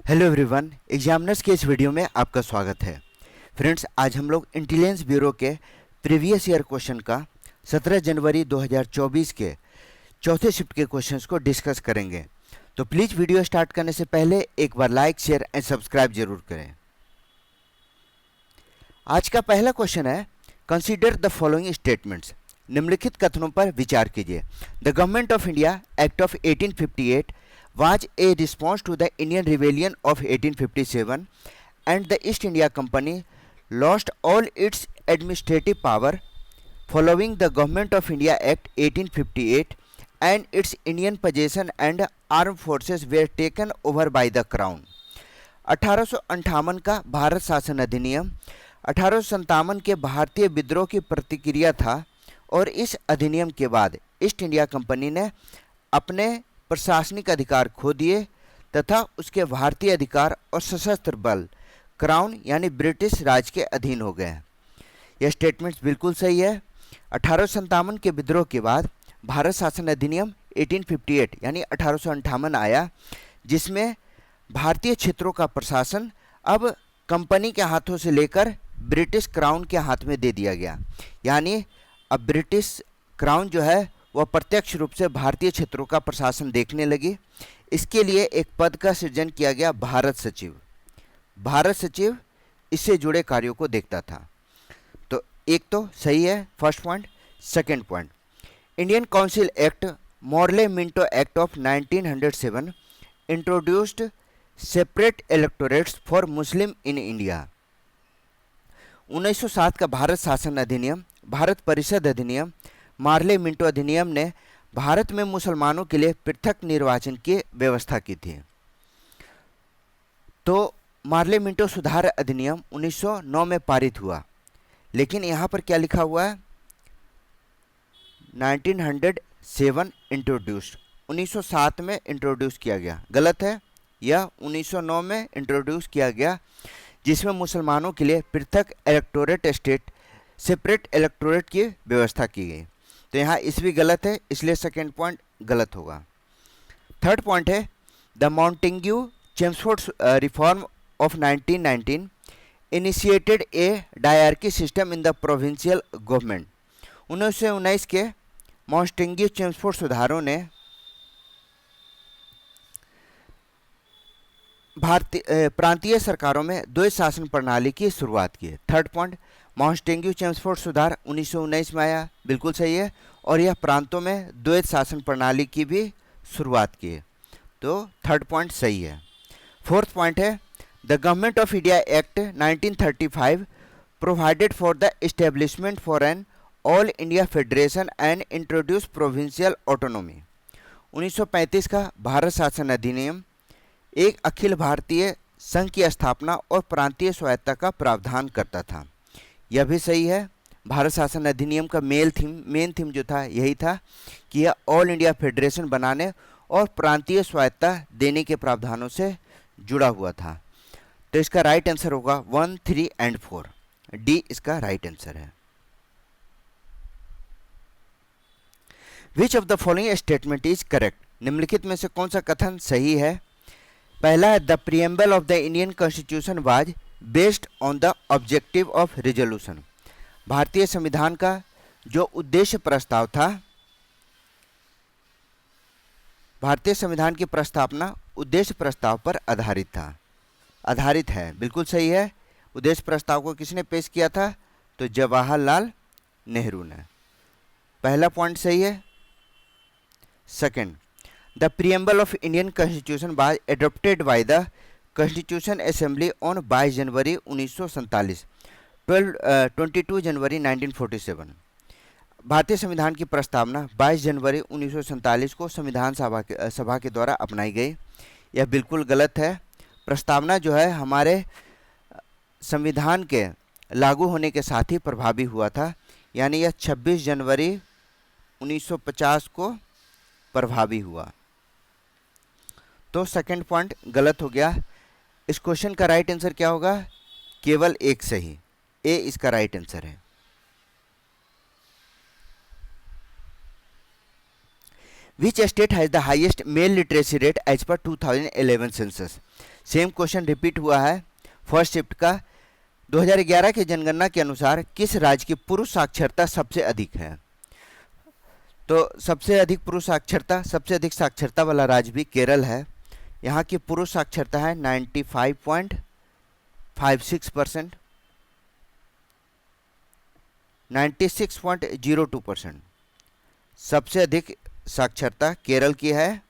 Hello everyone, examiners के इस video में आपका स्वागत है। फ्रेंड्स, आज हम लोग इंटेलिजेंस ब्यूरो के प्रीवियस ईयर क्वेश्चन का 17 जनवरी 2024 के चौथे शिफ्ट के क्वेश्चंस को डिस्कस करेंगे। तो प्लीज़ वीडियो स्टार्ट करने से पहले एक बार लाइक, शेयर एंड सब्सक्राइब जरूर करें। आज का पहला क्वेश्चन है, कंसीडर द फॉलोइंग स्टेटमेंट्स। निम्नलिखित कथनों पर विचार कीजिए। The government of India act of 1858 was a response to the Indian Rebellion of 1857 and the East India Company lost all its administrative power following the Government of India Act 1858 and its Indian possession and armed forces were taken over by the Crown। 1858 का भारत शासन अधिनियम 1857 के भारतीय विद्रोह की प्रतिक्रिया था और इस अधिनियम के बाद ईस्ट इंडिया कंपनी ने अपने प्रशासनिक अधिकार खो दिए तथा उसके भारतीय अधिकार और सशस्त्र बल क्राउन यानी ब्रिटिश राज के अधीन हो गए। यह स्टेटमेंट बिल्कुल सही है। 1857 के विद्रोह के बाद भारत शासन अधिनियम 1858 यानी 1858 आया, जिसमें भारतीय क्षेत्रों का प्रशासन अब कंपनी के हाथों से लेकर ब्रिटिश क्राउन के हाथ में दे दिया गया। यानी अब ब्रिटिश क्राउन जो है वह प्रत्यक्ष रूप से भारतीय क्षेत्रों का प्रशासन देखने लगी। इसके लिए एक पद का सृजन किया गया, भारत सचिव। भारत सचिव इससे जुड़े कार्यों को देखता था। तो एक तो सही है first point. Second point, Indian council act Morley Minto act of 1907 introduced separate electorates for Muslim in India. 1907 का भारत शासन अधिनियम, भारत परिषद अधिनियम, मार्ले मिंटो अधिनियम ने भारत में मुसलमानों के लिए पृथक निर्वाचन की व्यवस्था की थी। तो मार्ले मिंटो सुधार अधिनियम 1909 में पारित हुआ, लेकिन यहाँ पर क्या लिखा हुआ है 1907 इंट्रोड्यूस्ड, 1907 में इंट्रोड्यूस किया गया। गलत है, यह 1909 में इंट्रोड्यूस किया गया, जिसमें मुसलमानों के लिए पृथक इलेक्टोरेट स्टेट सेपरेट इलेक्टोरेट की व्यवस्था की गई। तो यहाँ इस भी गलत है, इसलिए सेकेंड पॉइंट गलत होगा। थर्ड पॉइंट है, the Montagu Chelmsford reform of 1919 initiated a dyarchy system in the provincial government. 1919 के मॉन्टेग्यू चेम्सफोर्ड सुधारों ने प्रांतीय सरकारों में द्वैत शासन प्रणाली की शुरुआत की है। थर्ड पॉइंट, मॉन्टेग्यू चेम्सफोर्ड सुधार 1919 में आया, बिल्कुल सही है, और यह प्रांतों में द्वैत शासन प्रणाली की भी शुरुआत की है। तो थर्ड पॉइंट सही है। फोर्थ पॉइंट है, the government of India act 1935 provided for the establishment for an all India federation and introduce provincial autonomy. 1935 का भारत शासन अधिनियम एक अखिल भारतीय संघ की स्थापना और प्रांतीय स्वायत्तता का प्रावधान करता था। यह भी सही है। भारत शासन अधिनियम का मेन थीम जो था यही था कि यह ऑल इंडिया फेडरेशन बनाने और प्रांतीय स्वायत्तता देने के प्रावधानों से जुड़ा हुआ था। तो इसका राइट आंसर होगा 1, 3 एंड 4। डी इसका राइट आंसर है। Which of the following statement is correct. निम्नलिखित में से कौन सा कथन सही है। पहला है, the preamble of the Indian constitution was based on the objective of resolution. भारतीय संविधान का जो उद्देश्य प्रस्ताव था, भारतीय संविधान की प्रस्तावना उद्देश्य प्रस्ताव पर आधारित है, बिल्कुल सही है। उद्देश्य प्रस्ताव को किसने पेश किया था, तो जवाहरलाल नेहरू ने। पहला पॉइंट सही है। Second, the preamble of Indian constitution was adopted by the constitution assembly on 22 जनवरी 1947 22 जनवरी 1947। भारतीय संविधान की प्रस्तावना 22 जनवरी 1947 को संविधान सभा के द्वारा अपनाई गई। यह बिल्कुल गलत है। प्रस्तावना जो है हमारे संविधान के लागू होने के साथ ही प्रभावी हुआ था, यानी यह 26 जनवरी 1950 को प्रभावी हुआ। तो सेकंड पॉइंट गलत हो गया। इस क्वेश्चन का राइट आंसर क्या होगा, केवल एक सही, ए इसका राइट आंसर है। Which state has the highest male literacy rate as per 2011 census. Same question repeat हुआ है फर्स्ट शिफ्ट का। 2011 की जनगणना के अनुसार किस राज्य की पुरुष साक्षरता सबसे अधिक है? तो सबसे अधिक पुरुष साक्षरता, सबसे अधिक साक्षरता वाला राज्य भी केरल है। यहाँ की पुरुष साक्षरता है 95.56%, 96.02%। सबसे अधिक साक्षरता केरल की है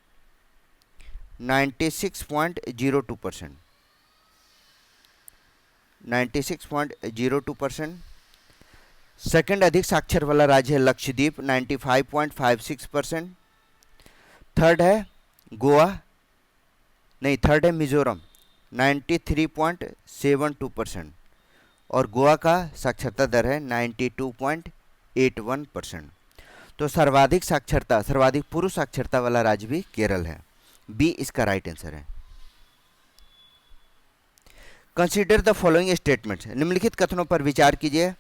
96.02%, 96.02%। सेकंड अधिक साक्षर वाला राज्य है लक्षद्वीप 95.56%। थर्ड है गोवा, नहीं थर्ड है मिजोरम 93.72%, और गोवा का साक्षरता दर है 92.81%। तो सर्वाधिक साक्षरता, सर्वाधिक पुरुष साक्षरता वाला राज्य भी केरल है। बी इसका राइट आंसर है। कंसीडर द फॉलोइंग स्टेटमेंट्स, निम्नलिखित कथनों पर विचार कीजिए।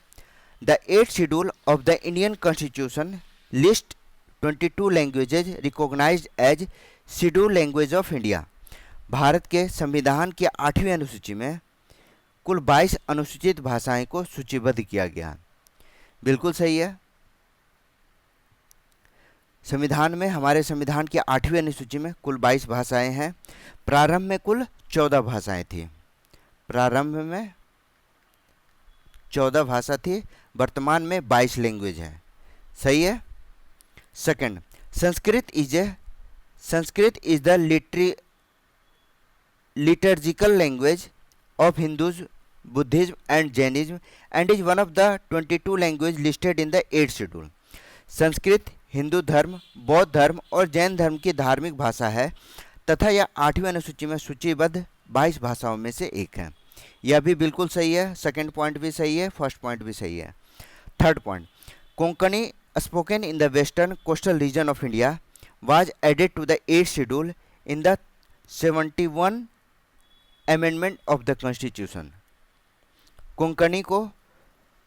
The 8th schedule of the Indian constitution list 22 languages recognised as schedule language of India. Bharat के संविधान की 8वीं अनुसूची में कुल 22 अनुसूचित भाषाएं को सूचीबद्ध किया गया। बिल्कुल सही है। संविधान में, हमारे संविधान की 8वीं अनुसूची में कुल 22 भाषाएं हैं। प्रारंभ में कुल 14 भाषाएं थी। प्रारंभ में 14 भाषा थी, वर्तमान में 22 लैंग्वेज है। सही है। Second, Sanskrit is the liturgical language of Hindus, Buddhism and Jainism and is one of the 22 language listed in the 8th schedule. Sanskrit Hindu धर्म, बौद्ध धर्म और जैन धर्म की धार्मिक भाषा है तथा यह 8वीं अनुसूची में सूचीबद्ध 22 भाषाओं में से एक है। यह भी बिल्कुल सही है। सेकंड पॉइंट भी सही है, फर्स्ट पॉइंट भी सही है। Third point, Konkani spoken in the western coastal region of India was added to the 8th schedule in the 71 amendment of the constitution. Konkani को,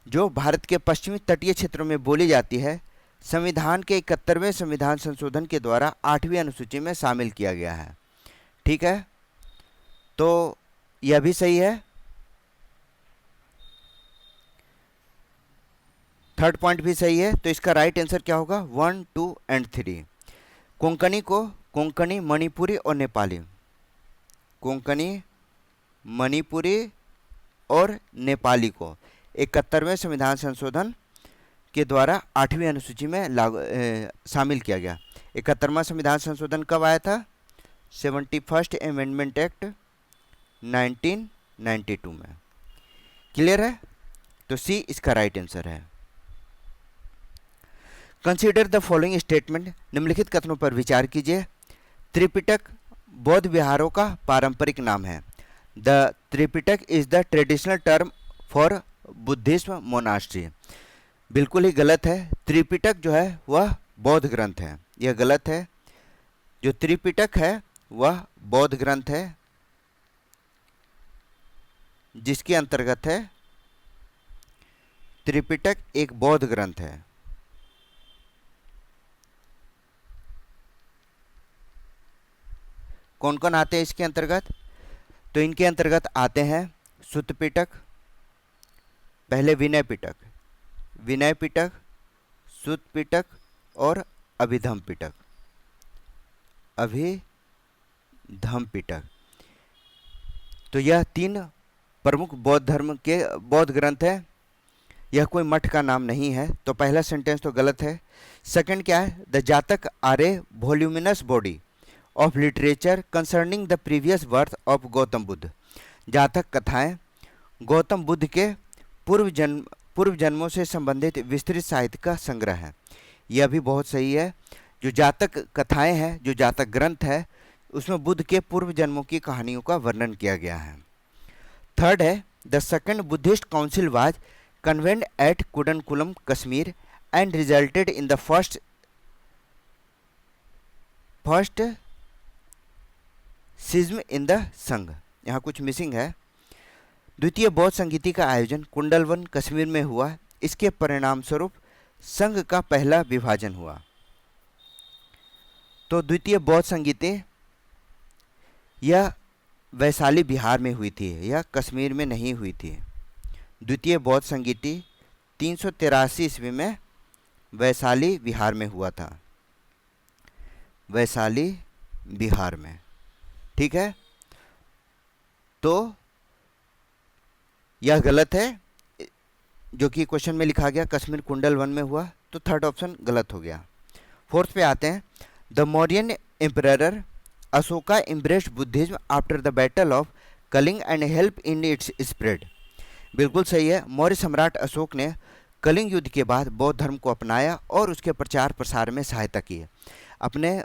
जो भारत के पश्चिमी तटीय क्षेत्रों में बोली जाती है, संविधान के 71वें संविधान संशोधन के द्वारा 8वीं अनुसूची में शामिल किया गया है। ठीक है, तो यह भी सही है। थर्ड पॉइंट भी सही है। तो इसका राइट आंसर क्या होगा? 1, 2 एंड 3। कोंकणी को कोंकणी, मणिपुरी और नेपाली, कोंकणी, मणिपुरी और नेपाली को 71वें संविधान संशोधन के द्वारा 8वीं अनुसूची में शामिल किया गया। 71वां संविधान संशोधन कब आया था? 71st अमेंडमेंट एक्ट 1992 में। क्लियर है? तो सी इसका राइट आंसर है। कंसीडर द फॉलोइंग स्टेटमेंट, निम्नलिखित कथनों पर विचार कीजिए। त्रिपिटक बौद्ध विहारों का पारंपरिक नाम है। The Tripitaka is the traditional term for Buddhism monastery. बिल्कुल ही गलत है। त्रिपिटक जो है वह बौद्ध ग्रंथ है। यह गलत है। जो त्रिपिटक है वह बौद्ध ग्रंथ है, जिसके अंतर्गत है, त्रिपिटक एक बौद्ध ग्रंथ है। कौन कौन आते हैं इसके अंतर्गत? तो इनके अंतर्गत आते हैं सुत्त पिटक, पहले विनय पिटक, विनय पिटक, सुत्त पिटक और अभिधम पिटक, अभिधम पिटक। तो यह 3 प्रमुख बौद्ध धर्म के बौद्ध ग्रंथ है। यह कोई मठ का नाम नहीं है। तो पहला सेंटेंस तो गलत है। सेकंड क्या है? The Jataka are a voluminous body of literature concerning the previous birth of Gautama Buddha. Jataka कथाएं गौतम बुद्ध के पूर्व जन्मों से संबंधित विस्तृत साहित्य का संग्रह है। यह भी बहुत सही है। जो जातक कथाएं हैं, जो जातक ग्रंथ है, उसमें बुद्ध के पूर्व जन्मों की कहानियों का वर्णन किया गया है। थर्ड है the second Buddhist council was convened at Kudankulam Kashmir and resulted in the first schism in the Sangha. यहाँ कुछ मिसिंग है। द्वितीय बौद्ध संगीति का आयोजन कुंडलवन कश्मीर में हुआ। इसके परिणाम स्वरूप संघ का पहला विभाजन हुआ। तो द्वितीय बौद्ध संगीति यह वैशाली बिहार में हुई थी, यह कश्मीर में नहीं हुई थी। द्वितीय बौद्ध संगीति 383 ईस्वी में वैशाली बिहार में हुआ था, वैशाली बिहार में। ठीक है, तो यह गलत है जो कि क्वेश्चन में लिखा गया, कश्मीर कुंडल वन में हुआ, तो थर्ड ऑप्शन गलत हो गया। फोर्थ पे आते हैं, the Mauryan emperor Ashoka embraced Buddhism after the battle of Kalinga and help in its spread. बिल्कुल सही है, मौर्य सम्राट अशोक ने कलिंग युद्ध के बाद बौद्ध धर्म को अपनाया और उसके प्रचार प्रसार में सहायता की। अपने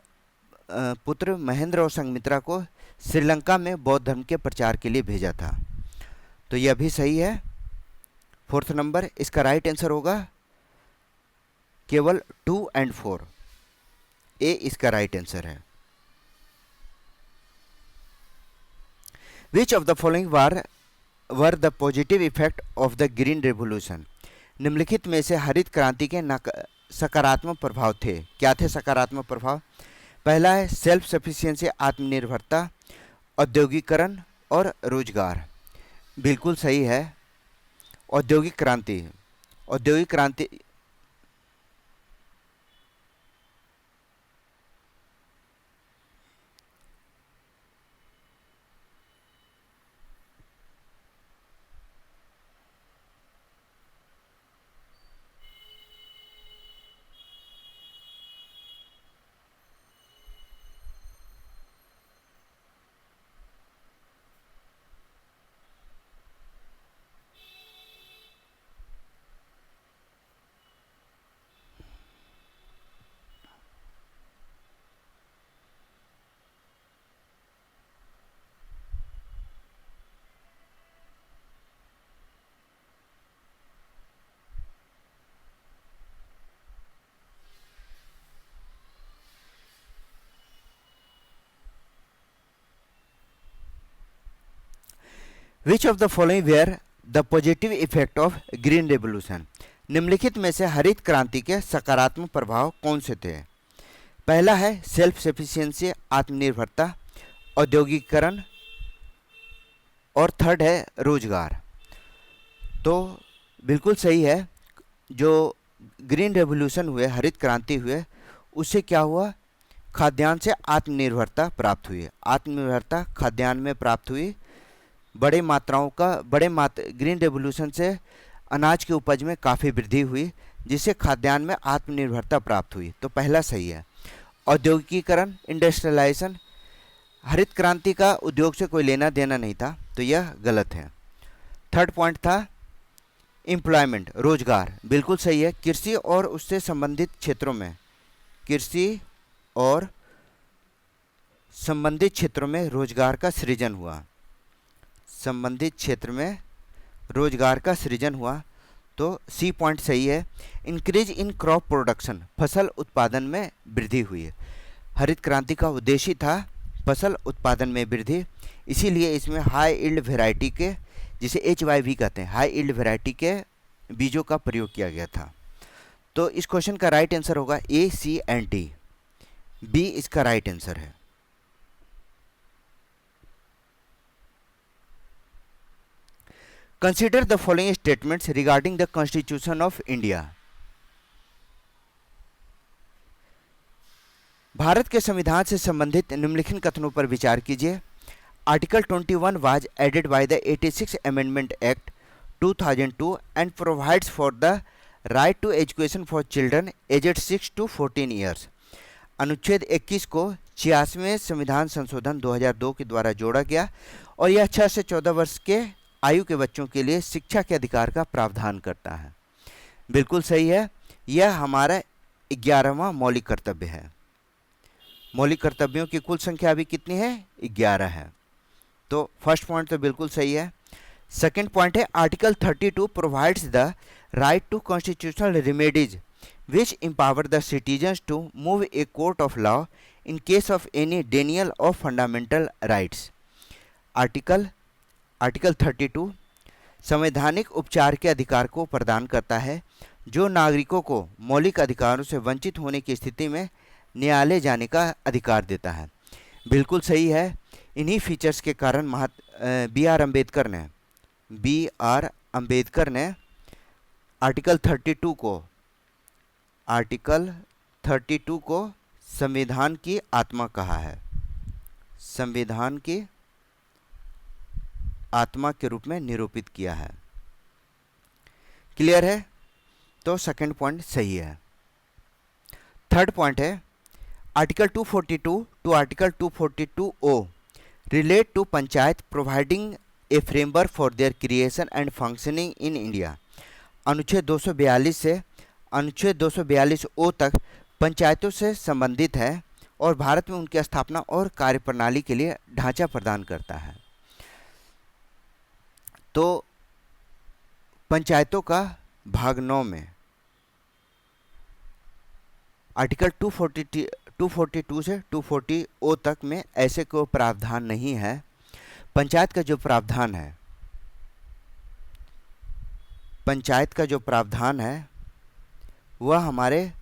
पुत्र महेंद्र और संघमित्रा को श्रीलंका में बौद्ध धर्म के प्रचार के लिए भेजा था। तो यह भी सही है, फोर्थ नंबर। इसका राइट आंसर होगा केवल 2 और 4, ए इसका राइट आंसर है। Which of the following were the positive effect of the green revolution. निम्नलिखित में से हरित क्रांति के सकारात्मक प्रभाव थे। क्या थे सकारात्मक प्रभाव? पहला है सेल्फ सफिशिएंसी, आत्मनिर्भरता, औद्योगिकरण और रोजगार। बिल्कुल सही है, औद्योगिक क्रांति। औद्योगिक क्रांति which of the following were the positive effect of green revolution. निम्नलिखित में से हरित क्रांति के सकारात्मक प्रभाव कौन से थे? पहला है सेल्फ सफिशिएंसी, आत्मनिर्भरता, औद्योगिकरण और थर्ड है रोजगार। तो बिल्कुल सही है, जो ग्रीन रेवोल्यूशन हुए, हरित क्रांति हुए, उससे क्या हुआ? खाद्यान्न से आत्मनिर्भरता प्राप्त हुई। आत्मनिर्भरता खाद्यान्न में प्राप्त हुई। ग्रीन रेवोल्यूशन से अनाज की उपज में काफ़ी वृद्धि हुई, जिससे खाद्यान्न में आत्मनिर्भरता प्राप्त हुई। तो पहला सही है। औद्योगिकीकरण, इंडस्ट्रियलाइजेशन, हरित क्रांति का उद्योग से कोई लेना देना नहीं था, तो यह गलत है। थर्ड पॉइंट था एम्प्लॉयमेंट, रोजगार। बिल्कुल सही है, कृषि और उससे संबंधित क्षेत्रों में, कृषि और संबंधित क्षेत्रों में रोजगार का सृजन हुआ। संबंधित क्षेत्र में रोजगार का सृजन हुआ, तो सी पॉइंट सही है। इंक्रीज इन क्रॉप प्रोडक्शन, फसल उत्पादन में वृद्धि हुई। हरित क्रांति का उद्देश्य था फसल उत्पादन में वृद्धि, इसीलिए इसमें हाई यील्ड वैरायटी के, जिसे HYV कहते हैं, हाई यील्ड वैरायटी के बीजों का प्रयोग किया गया था। तो इस क्वेश्चन का राइट आंसर होगा A, C and D, B इसका राइट आंसर है। Consider the following statements regarding the Constitution of India. Bharat के संविधान से संबंधित निम्नलिखित कथनों पर विचार कीजिए। Article 21 was added by the 86th Amendment Act 2002 and provides for the right to education for children aged 6 to 14 years. अनुच्छेद 21 को 86वें संविधान संशोधन 2002 के द्वारा जोड़ा गया और यह 6 से 14 वर्ष के आयु के बच्चों के लिए शिक्षा के अधिकार का प्रावधान करता है। बिल्कुल सही है, यह हमारा 11वां मौलिक कर्तव्य है। मौलिक कर्तव्यों की कुल संख्या अभी कितनी है? 11 है। तो फर्स्ट पॉइंट तो बिल्कुल सही है। सेकंड पॉइंट है article 32 provides the right to constitutional remedies which empower the citizens to move a court of law in case of any denial of fundamental rights. Article 32 संवैधानिक उपचार के अधिकार को प्रदान करता है जो नागरिकों को मौलिक अधिकारों से वंचित होने की स्थिति में न्यायालय जाने का अधिकार देता है। बिल्कुल सही है। इन्हीं फीचर्स के कारण बी आर अम्बेडकर ने आर्टिकल 32 को संविधान की आत्मा कहा है, संविधान की आत्मा के रूप में निरूपित किया है। क्लियर है? तो सेकंड पॉइंट सही है। थर्ड पॉइंट है article 242 to article 242 O relate to panchayat providing a framework for their creation and functioning in India. अनुच्छेद 242 से अनुच्छेद 242 ओ तक पंचायतों से संबंधित है और भारत में उनकी स्थापना और कार्यप्रणाली के लिए ढांचा प्रदान करता है। तो पंचायतों का भाग 9 में आर्टिकल 242 से 240 ओ तक में ऐसे कोई प्रावधान नहीं है। पंचायत का जो प्रावधान है वह हमारे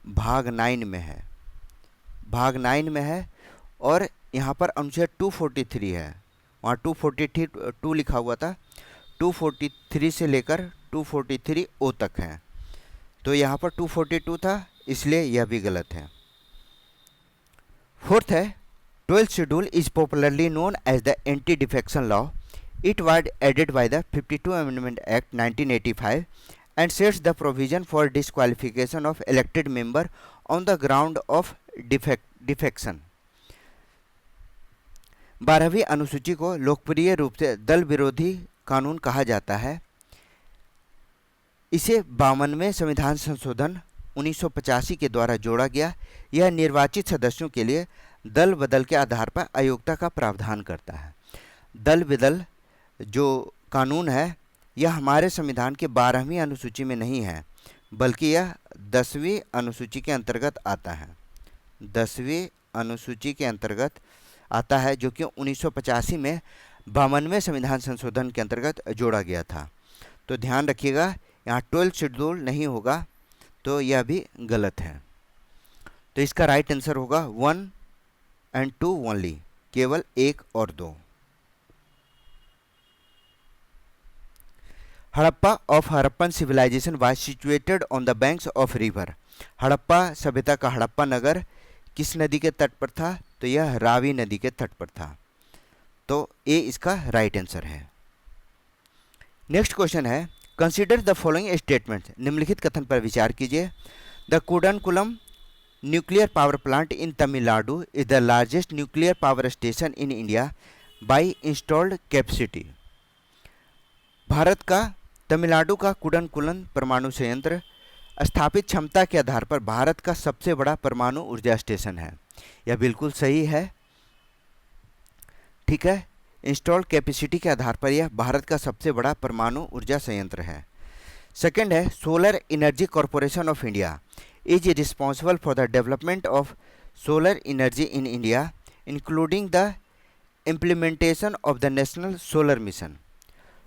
भाग 9 में है, और यहाँ पर अनुच्छेद 243 है, वहाँ 242 लिखा हुआ था, 243 से लेकर 243 ओ तक है, तो यहाँ पर 242 था, इसलिए यह भी गलत है। फोर्थ है 12th schedule is popularly known as the anti defection law. It was added by the 52 amendment act 1985 and sets the provision for disqualification of elected member on the ground of defection। 12वीं अनुसूची को लोकप्रिय रूप से दल विरोधी कानून कहा जाता है। इसे 52वें संविधान संशोधन 1985 के द्वारा जोड़ा गया। यह निर्वाचित सदस्यों के लिए दल बदल के आधार पर अयोग्यता का प्रावधान करता है। दल बदल जो कानून है यह हमारे संविधान के 12वीं अनुसूची में नहीं है, बल्कि यह 10वीं अनुसूची के अंतर्गत आता है। 10वीं अनुसूची के अंतर्गत आता है, जो कि 1985 में 52वें संविधान संशोधन के अंतर्गत जोड़ा गया था। तो ध्यान रखिएगा, यहाँ 12th शेड्यूल नहीं होगा, तो यह भी गलत है। तो इसका राइट आंसर होगा 1 and 2 ओनली, केवल 1 और 2। Harappa of Harappan civilisation was situated on the banks of river. Harappa सभ्यता का हड़प्पा नगर किस नदी के तट पर था? तो यह रावी नदी के तट पर था। तो ए इसका राइट आंसर है। नेक्स्ट क्वेश्चन है कंसीडर द फॉलोइंग स्टेटमेंट्स। निम्नलिखित कथन पर विचार कीजिए। The Kudankulam nuclear power plant in Tamil Nadu is the largest nuclear power station in India by installed capacity. Bharat का तमिलनाडु का कुडनकुलम परमाणु संयंत्र स्थापित क्षमता के आधार पर भारत का सबसे बड़ा परमाणु ऊर्जा स्टेशन है। यह बिल्कुल सही है, ठीक है। इंस्टॉल्ड कैपेसिटी के आधार पर यह भारत का सबसे बड़ा परमाणु ऊर्जा संयंत्र है। सेकंड है solar energy corporation of India is responsible for the development of solar energy in India including the implementation of the national solar mission.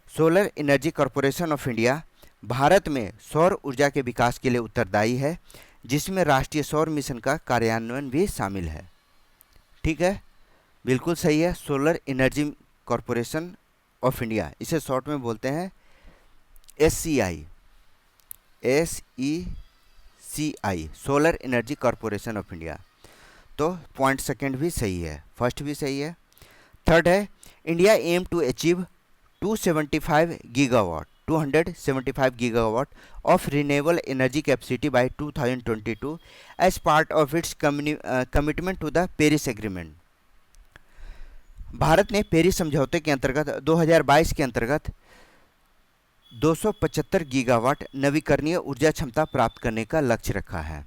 Solar energy corporation of India Bharat में सौर ऊर्जा के विकास के लिए उत्तरदायी है, जिसमें राष्ट्रीय सौर मिशन का कार्यान्वयन भी शामिल है। ठीक है, बिल्कुल सही है। Solar energy corporation of India, इसे शॉर्ट में बोलते हैं SECI, solar energy corporation of India. तो पॉइंट सेकंड भी सही है, फर्स्ट भी सही है। थर्ड है India aim to achieve 275 gigawatt of renewable energy capacity by 2022 as part of its commitment to the Paris Agreement। Bharat ने पेरिस समझौते के अंतर्गत 2022 के अंतर्गत 275 गीगावाट नवीकरणीय ऊर्जा क्षमता प्राप्त करने का लक्ष्य रखा है।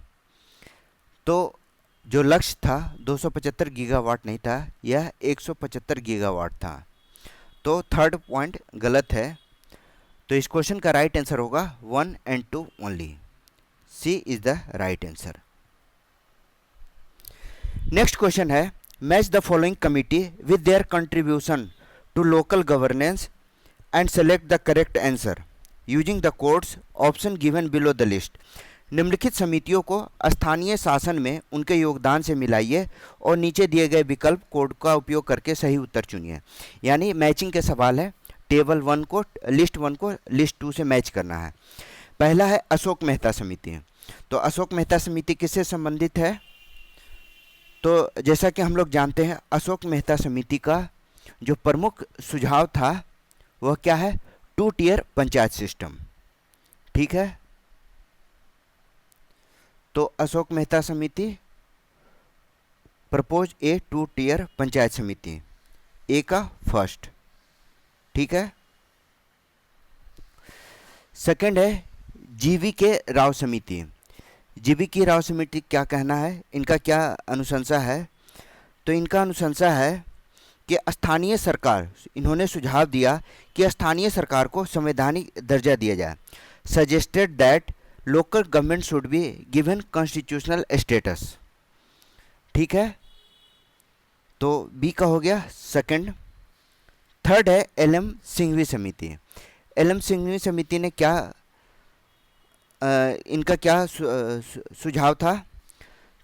तो जो लक्ष्य था 275 गीगावाट नहीं था, यह 175 गीगावाट था। तो थर्ड पॉइंट गलत है। तो इस क्वेश्चन का राइट आंसर होगा 1 and 2 only. C is the right answer. Next question है match the following committee with their contribution to local governance and select the correct answer using the codes option given below the list. निम्नलिखित समितियों को स्थानीय शासन में उनके योगदान से मिलाइए और नीचे दिए गए विकल्प कोड का उपयोग करके सही उत्तर चुनिए। यानी मैचिंग के सवाल है, टेबल 1 को लिस्ट 1 को लिस्ट 2 से मैच करना है। पहला है अशोक मेहता समिति। तो अशोक मेहता समिति किससे संबंधित है? तो जैसा कि हम लोग जानते हैं, अशोक मेहता समिति का जो प्रमुख सुझाव था वह क्या है? 2 टियर पंचायत सिस्टम। ठीक है, तो अशोक मेहता समिति प्रपोज ए 2 टियर पंचायत समिति, ए का फर्स्ट। ठीक है, सेकंड है जीवी के राव समिति। जीवी की राव समिति क्या कहना है, इनका क्या अनुशंसा है? तो इनका अनुशंसा है कि स्थानीय सरकार, इन्होंने सुझाव दिया कि स्थानीय सरकार को संवैधानिक दर्जा दिया जाए। Suggested that local government should be given constitutional status. ठीक है, तो बी का हो गया सेकंड। थर्ड है एल.एम. सिंघवी समिति। एल.एम. सिंघवी समिति ने क्या इनका क्या सुझाव था?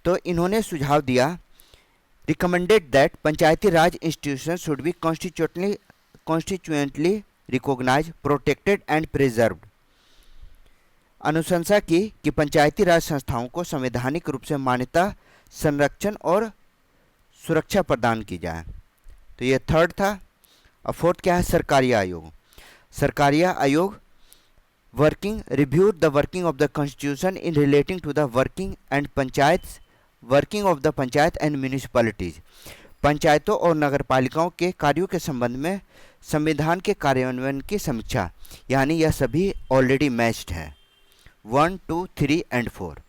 तो इन्होंने सुझाव दिया, recommended that panchayati raj institution should be constitutionally recognise, protected and preserved. अनुशंसा की कि पंचायती राज संस्थाओं को संवैधानिक रूप से मान्यता, संरक्षण और सुरक्षा प्रदान की जाए। तो ये थर्ड था। और फोर्थ क्या है? सरकारिया आयोग। सरकारिया आयोग working reviewed the working of the constitution in relating to the working of the panchayat and municipalities. पंचायतों और नगरपालिकाओं के कार्यों के संबंध में संविधान के कार्यान्वयन की समीक्षा। यानी यह सभी ऑलरेडी मैच्ड है, 1, 2, 3 एंड 4।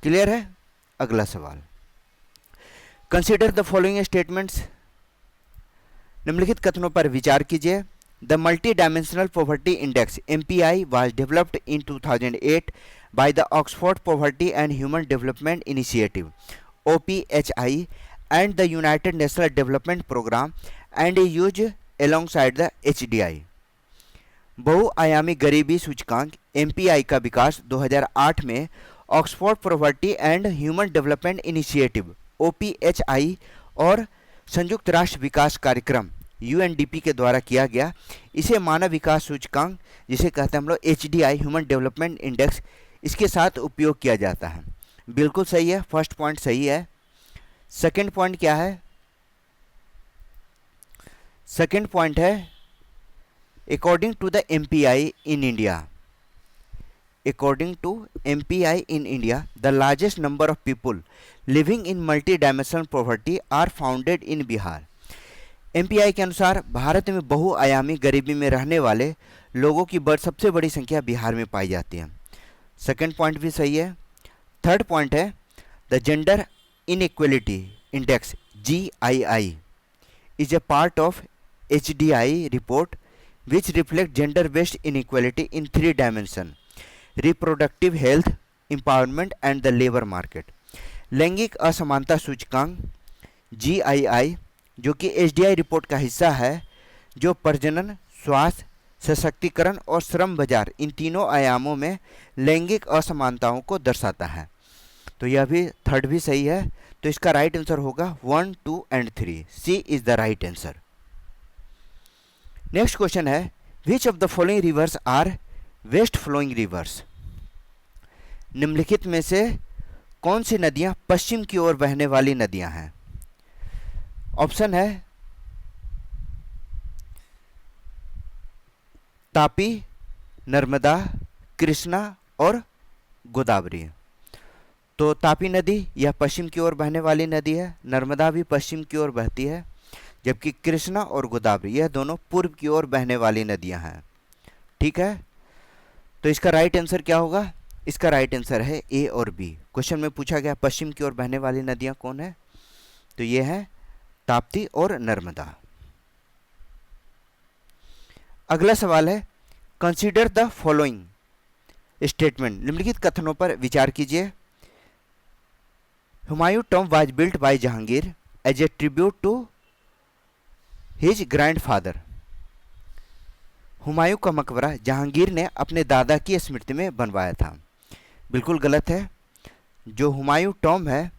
क्लियर है? अगला सवाल, कंसिडर द फॉलोइंग स्टेटमेंट्स। निम्नलिखित कथनों पर विचार कीजिए। The multi dimensional poverty index MPI was developed in 2008 by the Oxford Poverty and Human Development Initiative OPHI and the United Nations Development Program and is used alongside the HDI। बहुआयामी गरीबी सूचकांक MPI का विकास 2008 में Oxford poverty and human development initiative OPHI और संयुक्त राष्ट्र विकास कार्यक्रम UNDP के द्वारा किया गया। इसे मानव विकास सूचकांक, जिसे कहते हैं हम लोग HDI, ह्यूमन डेवलपमेंट इंडेक्स, इसके साथ उपयोग किया जाता है। बिल्कुल सही है, फर्स्ट पॉइंट सही है। सेकंड पॉइंट क्या है? सेकंड पॉइंट है according to the MPI in India. According to MPI in India, the largest number of people living in multi-dimensional poverty are founded in Bihar। MPI के अनुसार भारत में बहुआयामी गरीबी में रहने वाले लोगों की सबसे बड़ी संख्या बिहार में पाई जाती है। सेकंड पॉइंट भी सही है। थर्ड पॉइंट है the gender inequality index GII is a part of HDI report which reflect gender based inequality in 3 dimensions: reproductive health, empowerment and the labour market. लैंगिक असमानता सूचकांक GII, जो कि HDI रिपोर्ट का हिस्सा है, जो प्रजनन, स्वास्थ्य, सशक्तिकरण और श्रम बाजार, इन तीनों आयामों में लैंगिक असमानताओं को दर्शाता है। तो यह भी थर्ड भी सही है। तो इसका राइट आंसर होगा 1, 2 and 3। C is the right answer. Next question है, which of the following rivers are west flowing rivers. निम्नलिखित में से कौन सी नदियां पश्चिम की ओर बहने वाली नदियां हैं? ऑप्शन है तापी, नर्मदा, कृष्णा और गोदावरी। तो तापी नदी यह पश्चिम की ओर बहने वाली नदी है, नर्मदा भी पश्चिम की ओर बहती है, जबकि कृष्णा और गोदावरी यह दोनों पूर्व की ओर बहने वाली नदियां हैं। ठीक है, तो इसका राइट आंसर क्या होगा? इसका राइट आंसर है A और B। क्वेश्चन में पूछा गया पश्चिम की ओर बहने वाली नदियां कौन है, तो ये है ताप्ती और नर्मदा। अगला सवाल है, कंसीडर द फॉलोइंग स्टेटमेंट। निम्नलिखित कथनों पर विचार कीजिए। Humayun tomb was built by Jahangir as a tribute to his grandfather. Humayun का मकबरा जहांगीर ने अपने दादा की स्मृति में बनवाया था। बिल्कुल गलत है। जो हुमायूं टॉम है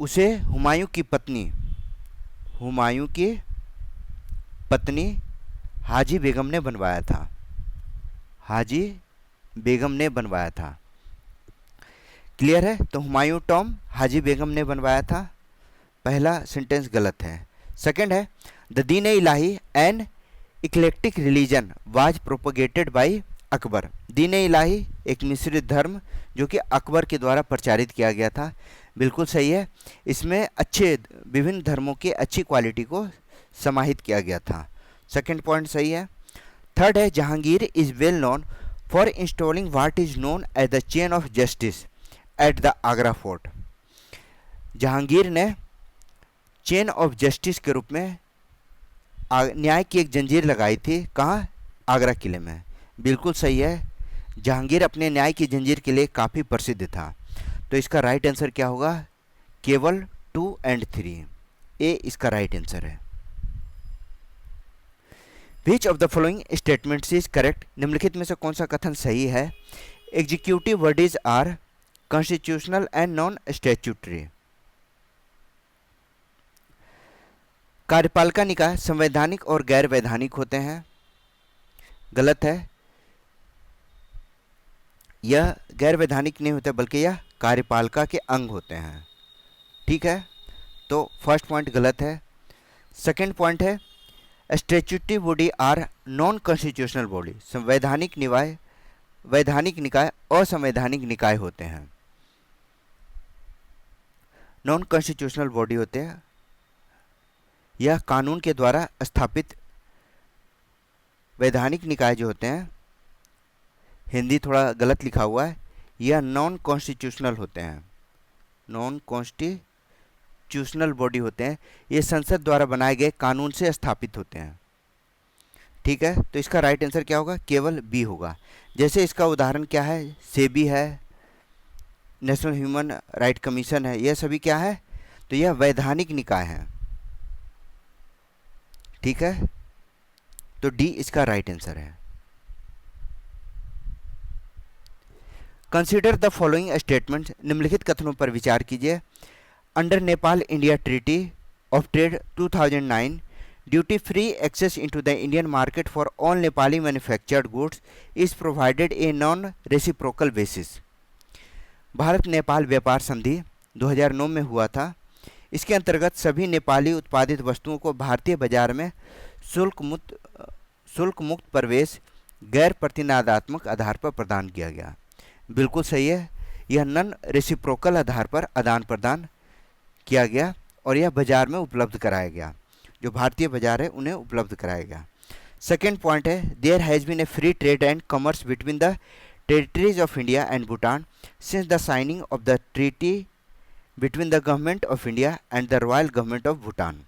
उसे हुमायूं की पत्नी हाजी बेगम ने बनवाया था। हाजी बेगम ने बनवाया था। क्लियर है? तो हुमायूं टॉम हाजी बेगम ने बनवाया था। पहला सेंटेंस गलत है। सेकंड है, the Din e Ilahi an eclectic religion was propagated by Akbar. Din e इलाही एक मिश्रित धर्म जो कि अकबर के द्वारा प्रचारित किया गया था। बिल्कुल सही है। इसमें विभिन्न धर्मों की अच्छी क्वालिटी को समाहित किया गया था। सेकंड पॉइंट सही है। थर्ड है, Jahangir is well known for installing what is known as the chain of justice at the Agra fort. Jahangir ने चेन ऑफ जस्टिस के रूप में न्याय की एक जंजीर लगाई थी। कहाँ? आगरा किले में। बिल्कुल सही है। जहांगीर अपने न्याय की जंजीर के लिए काफ़ी प्रसिद्ध था। तो इसका राइट आंसर क्या होगा? केवल 2 और 3, ए इसका राइट आंसर है। Which of the following statements is correct? निम्नलिखित में से कौन सा कथन सही है? Executive bodies are constitutional and non statutory. कार्यपालिका निकाय संवैधानिक और गैर वैधानिक होते हैं। गलत है। यह गैर वैधानिक नहीं होते बल्कि यह कार्यपालिका के अंग होते हैं। ठीक है, तो फर्स्ट पॉइंट गलत है। सेकंड पॉइंट है, statutory body are non constitutional body. वैधानिक निकाय असंवैधानिक निकाय होते हैं। नॉन कॉन्स्टिट्यूशनल बॉडी होते हैं। यह कानून के द्वारा स्थापित वैधानिक निकाय जो होते हैं, हिंदी थोड़ा गलत लिखा हुआ है, यह नॉन कॉन्स्टिट्यूशनल होते हैं। नॉन कॉन्स्टिट्यूशनल बॉडी होते हैं। ये संसद द्वारा बनाए गए कानून से स्थापित होते हैं। ठीक है, तो इसका राइट आंसर क्या होगा? केवल बी होगा। जैसे इसका उदाहरण क्या है? सेबी है, नेशनल ह्यूमन राइट कमीशन है, यह सभी क्या है? तो यह वैधानिक निकाय है। ठीक है, तो डी इसका राइट आंसर है। Consider the following statement. निम्नलिखित कथनों पर विचार कीजिए। Under Nepal India treaty of trade 2009 duty free access into the Indian market for all Nepali manufactured goods is provided a non reciprocal basis. Bharat Nepal व्यापार संधि 2009 में हुआ था। इसके अंतर्गत सभी नेपाली उत्पादित वस्तुओं को भारतीय बाजार में शुल्क मुक्त प्रवेश गैर प्रतिनादात्मक आधार पर प्रदान किया गया। बिल्कुल सही है। यह नॉन रेसिप्रोकल आधार पर आदान प्रदान किया गया और यह बाजार में उपलब्ध कराया गया। जो भारतीय बाजार है उन्हें उपलब्ध कराया गया। सेकेंड पॉइंट है, there has been a free trade and commerce between the territories of India and Bhutan since the signing of the treaty between the government of India and the royal government of Bhutan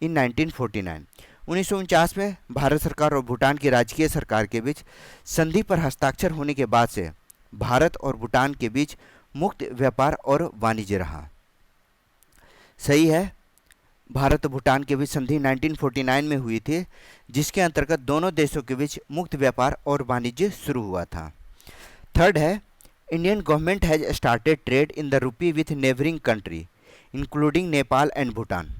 in 1949। 1949 में भारत सरकार और भूटान की राजकीय सरकार के बीच संधि पर हस्ताक्षर होने के बाद से भारत और भूटान के बीच मुक्त व्यापार और वाणिज्य रहा। सही है। भारत और भूटान के बीच संधि 1949 में हुई थी, जिसके अंतर्गत दोनों देशों के बीच मुक्त व्यापार और वाणिज्य शुरू हुआ था। थर्ड है, Indian government has started trade in the rupee with neighbouring country including Nepal and Bhutan.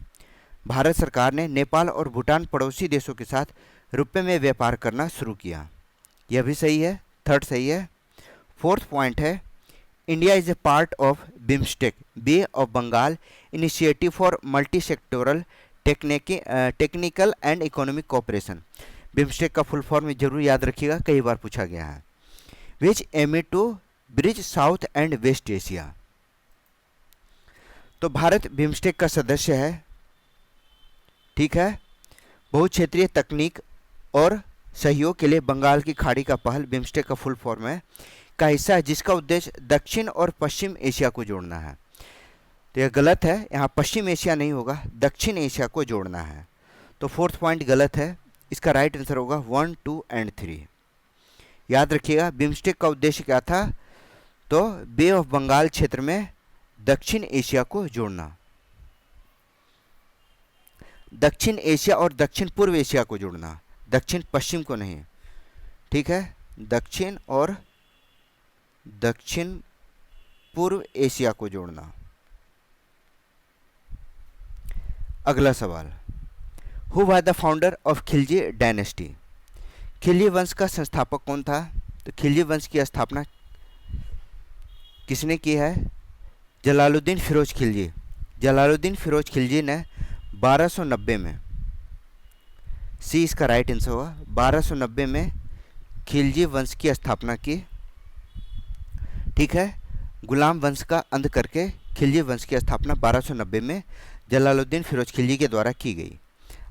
Bharat सरकार ने नेपाल और भूटान पड़ोसी देशों के साथ रुपये में व्यापार करना शुरू किया। यह भी सही है। थर्ड सही है। फोर्थ पॉइंट है, India is a part of BIMSTEC bay of Bengal initiative for multi sectoral technical and economic cooperation. BIMSTEC का फुल फॉर्म जरूर याद रखिएगा, कई बार पूछा गया है। Which aim to bridge south and west Asia. तो भारत बिम्स्टेक का सदस्य है। ठीक है। बहुक्षेत्रीय तकनीक और सहयोग के लिए बंगाल की खाड़ी का पहल बिम्स्टेक का फुल फॉर्म है का हिस्सा है, जिसका उद्देश्य दक्षिण और पश्चिम एशिया को जोड़ना है। तो यह गलत है, यहाँ पश्चिम एशिया नहीं होगा, दक्षिण एशिया को जोड़ना है। तो फोर्थ पॉइंट गलत है। इसका राइट आंसर होगा 1, 2 और 3। याद रखिएगा, बिम्स्टेक का उद्देश्य क्या था? तो बे ऑफ बंगाल क्षेत्र में दक्षिण एशिया को जोड़ना, दक्षिण एशिया और दक्षिण पूर्व एशिया को जोड़ना, दक्षिण पश्चिम को नहीं। ठीक है, दक्षिण और दक्षिण पूर्व एशिया को जोड़ना। अगला सवाल, who was the founder of Khilji dynasty? Khilji वंश का संस्थापक कौन था? तो खिलजी वंश की स्थापना किसने की है? जलालुद्दीन फिरोज खिलजी। जलालुद्दीन फिरोज खिलजी ने 1290 में, सी इसका राइट आंसर हुआ, 1290 में खिलजी वंश की स्थापना की। ठीक है, गुलाम वंश का अंत करके खिलजी वंश की स्थापना 1290 में जलालुद्दीन फिरोज खिलजी के द्वारा की गई।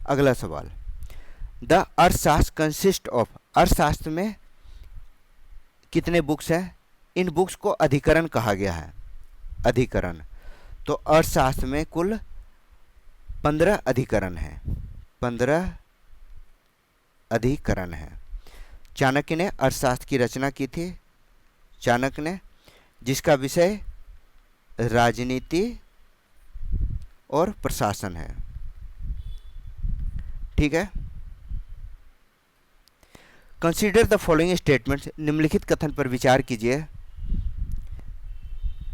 अगला सवाल, द अर्थशास्त्र कंसिस्ट ऑफ, अर्थशास्त्र में कितने बुक्स हैं? इन बुक्स को अधिकरण कहा गया है। अधिकरण, तो अर्थशास्त्र में कुल 15 अधिकरण हैं। 15 अधिकरण हैं। चाणक्य ने अर्थशास्त्र की रचना की थी, चाणक्य ने, जिसका विषय राजनीति और प्रशासन है। ठीक है, कंसीडर द फॉलोइंग स्टेटमेंट्स, निम्नलिखित कथन पर विचार कीजिए।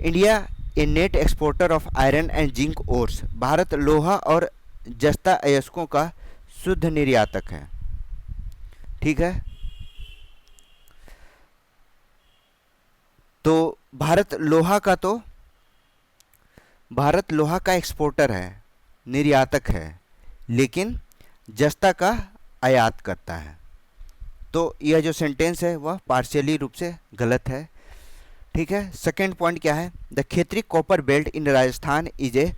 India A net exporter of iron and zinc ores, Bharat लोहा और जस्ता अयस्कों का शुद्ध निर्यातक है। ठीक है, तो भारत लोहा का एक्सपोर्टर है, निर्यातक है, लेकिन जस्ता का आयात करता है। तो यह जो सेंटेंस है वह पार्शियली रूप से गलत है। ठीक है, सेकेंड पॉइंट क्या है? The Khetri copper belt in Rajasthan is a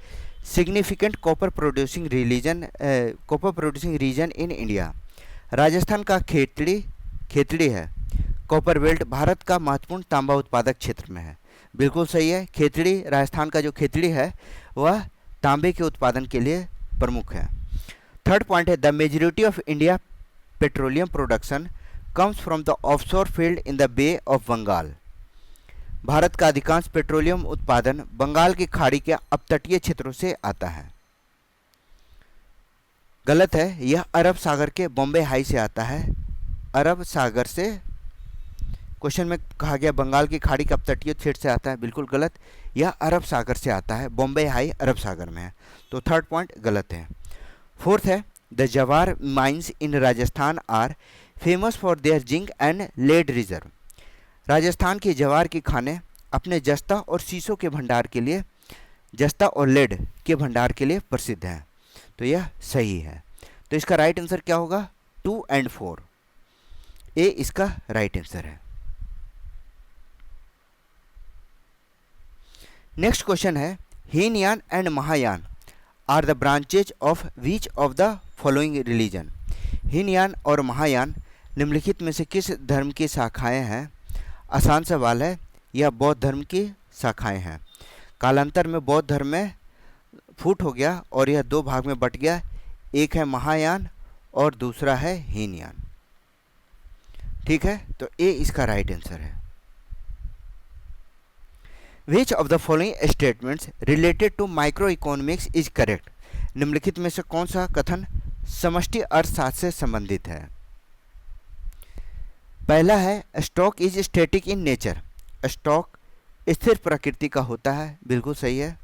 significant copper producing region in India. Rajasthan का खेतड़ी है, कॉपर बेल्ट भारत का महत्वपूर्ण तांबा उत्पादक क्षेत्र में है। बिल्कुल सही है, खेतड़ी, राजस्थान का जो खेतड़ी है वह तांबे के उत्पादन के लिए प्रमुख है। थर्ड पॉइंट है, the majority of India petroleum production comes from the offshore field in the bay of Bengal. Bharat का अधिकांश पेट्रोलियम उत्पादन बंगाल की खाड़ी के अपतटीय क्षेत्रों से आता है। गलत है, यह अरब सागर के बॉम्बे हाई से आता है। अरब सागर से, क्वेश्चन में कहा गया बंगाल की खाड़ी के अपतटीय क्षेत्र से आता है, बिल्कुल गलत, यह अरब सागर से आता है। बॉम्बे हाई अरब सागर में है, तो थर्ड पॉइंट गलत है। फोर्थ है, the Zawar mines in Rajasthan are famous for their zinc and lead reserve. Rajasthan की जवार की खानें अपने जस्ता और शीशों के भंडार के लिए, जस्ता और लेड के भंडार के लिए प्रसिद्ध हैं। तो यह सही है। तो इसका राइट आंसर क्या होगा? 2 और 4, ए इसका राइट आंसर है। नेक्स्ट क्वेश्चन है, Hinayana and Mahayana are the branches of which of the following religion. Hinayana और महायान निम्नलिखित में से किस धर्म की शाखाएं हैं? आसान सवाल है, यह बौद्ध धर्म की शाखाएं हैं। कालांतर में बौद्ध धर्म में फूट हो गया और यह 2 भाग में बट गया, एक है महायान और दूसरा है हीनयान। ठीक है, तो ए इसका राइट आंसर है। Which of the following statements related to microeconomics is correct? निम्नलिखित में से कौन सा कथन समष्टि अर्थशास्त्र से संबंधित है? पहला है, stock is static in nature, stock स्थिर प्रकृति का होता है, बिल्कुल सही है।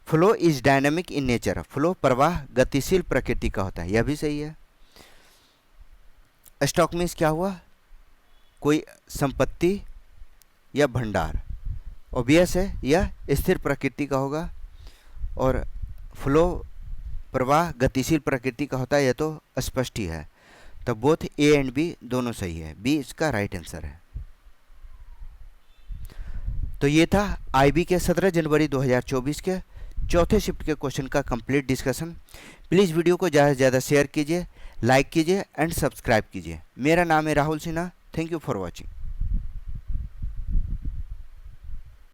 Flow is dynamic in nature, flow प्रवाह गतिशील प्रकृति का होता है, यह भी सही है। स्टॉक मीन्स क्या हुआ? कोई संपत्ति या भंडार, ऑब्वियस है यह स्थिर प्रकृति का होगा। और फ्लो प्रवाह गतिशील प्रकृति का होता है, यह तो स्पष्ट ही है। तो बोथ ए एंड बी दोनों सही है, बी इसका राइट आंसर है। तो ये था आईबी के 17 जनवरी 2024 के चौथे शिफ्ट के क्वेश्चन का कंप्लीट डिस्कशन। प्लीज़ वीडियो को ज़्यादा से ज़्यादा शेयर कीजिए, लाइक कीजिए एंड सब्सक्राइब कीजिए। मेरा नाम है Rahul Sinha. Thank you for watching.